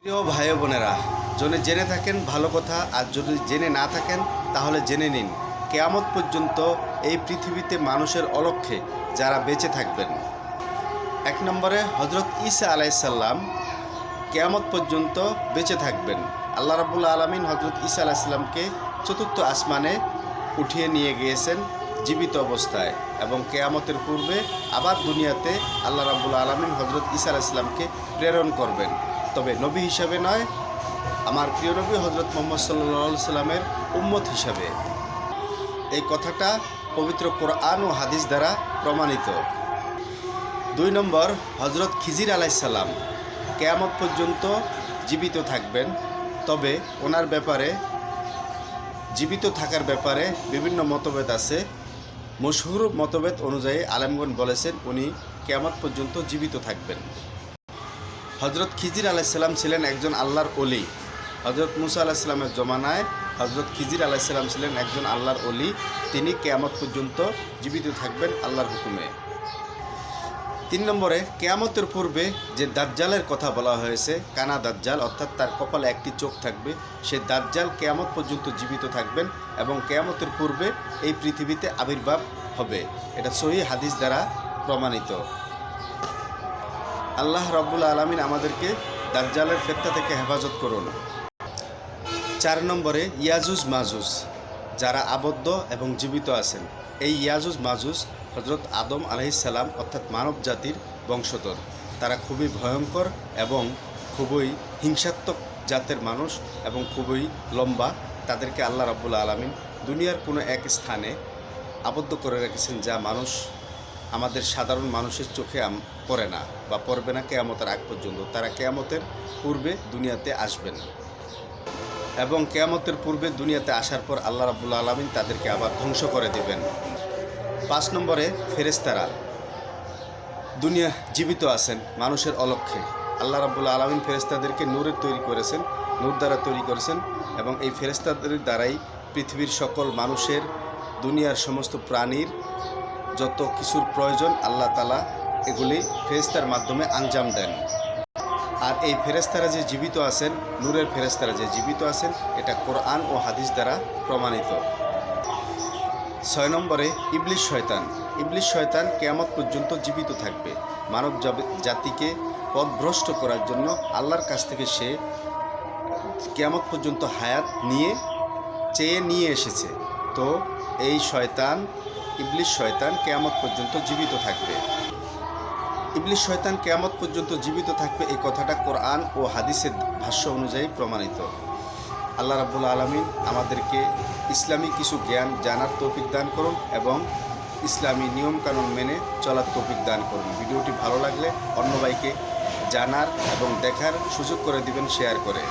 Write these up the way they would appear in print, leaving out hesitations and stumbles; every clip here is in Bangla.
প্রিয় ভাই বোনেরা, যদি জেনে থাকেন ভালো কথা, আর যদি জেনে না থাকেন তাহলে জেনে নিন। কিয়ামত পর্যন্ত এই পৃথিবীতে মানুষের অলক্ষ্যে যারা বেঁচে থাকবেন। 1 নম্বরে হজরত ঈসা আলাইসাল্লাম কিয়ামত পর্যন্ত বেঁচে থাকবেন। আল্লাহ রাব্বুল আলামিন হজরত ঈসা আলাইসাল্লামকে চতুর্থ আসমানে উঠিয়ে নিয়ে গিয়েছেন জীবিত অবস্থায়, এবং কিয়ামতের পূর্বে আবার দুনিয়াতে আল্লাহ রাব্বুল আলামিন হজরত ঈসা আলাইসাল্লামকে প্রেরণ করবেন, তবে নবী হিসাবে নয়, আমার প্রিয় নবী হজরত মুহাম্মদ সাল্লাল্লাহু আলাইহি সাল্লামের উম্মত হিসাবে। এই কথাটা পবিত্র কোরআন ও হাদিস দ্বারা প্রমাণিত। 2 নম্বর হজরত খিজির আলাইসাল্লাম কিয়ামত পর্যন্ত জীবিত থাকবেন, তবে ওনার ব্যাপারে জীবিত থাকার ব্যাপারে বিভিন্ন মতভেদ আছে। মশহুর মতভেদ অনুযায়ী আলেমগণ বলেছেন উনি কিয়ামত পর্যন্ত জীবিত থাকবেন। হজরত খিজির আলাইসাল্লাম ছিলেন একজন আল্লাহর ওলি। হজরত মুসা আলাইসাল্লামের জমানায় হজরত খিজির আলাইসাল্লাম ছিলেন একজন আল্লাহর ওলি। তিনি কিয়ামত পর্যন্ত জীবিত থাকবেন আল্লাহর হুকুমে। 3 নম্বরে কিয়ামতের পূর্বে যে দাজ্জালের কথা বলা হয়েছে, কানা দাজ্জাল, অর্থাৎ তার কপালে একটি চোখ থাকবে, সে দাজ্জাল কিয়ামত পর্যন্ত জীবিত থাকবেন এবং কিয়ামতের পূর্বে এই পৃথিবীতে আবির্ভাব হবে। এটা সহিহ হাদিস দ্বারা প্রমাণিত। আল্লাহ রাব্বুল আলামিন আমাদেরকে দাজ্জালের ফিতনা থেকে হেফাজত করুন। 4 নম্বরে ইয়াজুজ মাজুজ যারা আবদ্ধ এবং জীবিত আছেন। এই ইয়াজুজ মাজুজ হজরত আদম আলাইহিস সালাম অর্থাৎ মানব জাতির বংশধর। তারা খুবই ভয়ঙ্কর এবং খুবই হিংসাত্মক জাতের মানুষ এবং খুবই লম্বা। তাদেরকে আল্লাহ রাব্বুল আলামিন দুনিয়ার কোনো এক স্থানে আবদ্ধ করে রেখেছেন, যা মানুষ আমাদের সাধারণ মানুষের চোখে পড়ে না বা পড়বে না কিয়ামতের আগ পর্যন্ত। তারা কিয়ামতের পূর্বে দুনিয়াতে আসবেন এবং কিয়ামতের পূর্বে দুনিয়াতে আসার পর আল্লাহ রাব্বুল আলামিন তাদেরকে আবার ধ্বংস করে দেবেন। 5 নম্বরে ফেরেশতারা দুনিয়া জীবিত আছেন মানুষের অলক্ষ্যে। আল্লাহ রাব্বুল আলামিন ফেরেশতাদেরকে নূরের তৈরি করেছেন, নূর দ্বারা তৈরি করেছেন, এবং এই ফেরেশতাদের দ্বারাই পৃথিবীর সকল মানুষের, দুনিয়ার সমস্ত প্রাণীর যত কিছুর প্রয়োজন আল্লাহ তাআলা এগুলি ফেরেশতার মাধ্যমে আঞ্জাম দেন। আর এই ফেরেশতারা যে জীবিত আছেন, নূরের ফেরেশতারা যে জীবিত আছেন, এটা কোরআন ও হাদিস দ্বারা প্রমাণিত। 6 নম্বরে ইবলিস শয়তান। ইবলিস শয়তান কিয়ামত পর্যন্ত জীবিত থাকবে। মানব জাতিকে পথভ্রষ্ট করার জন্য আল্লাহর কাছ থেকে সে কিয়ামত পর্যন্ত হায়াত চেয়ে নিয়ে এসেছে। তো এই শয়তান, ইবলিস শয়তান কিয়ামত পর্যন্ত জীবিত থাকবে। ইবলিস শয়তান কিয়ামত পর্যন্ত জীবিত থাকবে, এই কথাটা কোরআন ও হাদিসের ভাষ্য অনুযায়ী প্রমাণিত। আল্লাহ রাব্বুল আলামিন আমাদেরকে ইসলামী কিছু জ্ঞান জানার তৌফিক দান করুন এবং ইসলামী নিয়মকানুন মেনে চলার তৌফিক দান করুন। ভিডিওটি ভালো লাগলে অন্য ভাইকে জানার এবং দেখার সুযোগ করে দিবেন শেয়ার করে।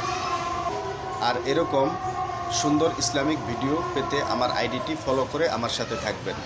আর এরকম সুন্দর ইসলামিক ভিডিও পেতে আমার আইডিটি ফলো করে আমার সাথে থাকবেন।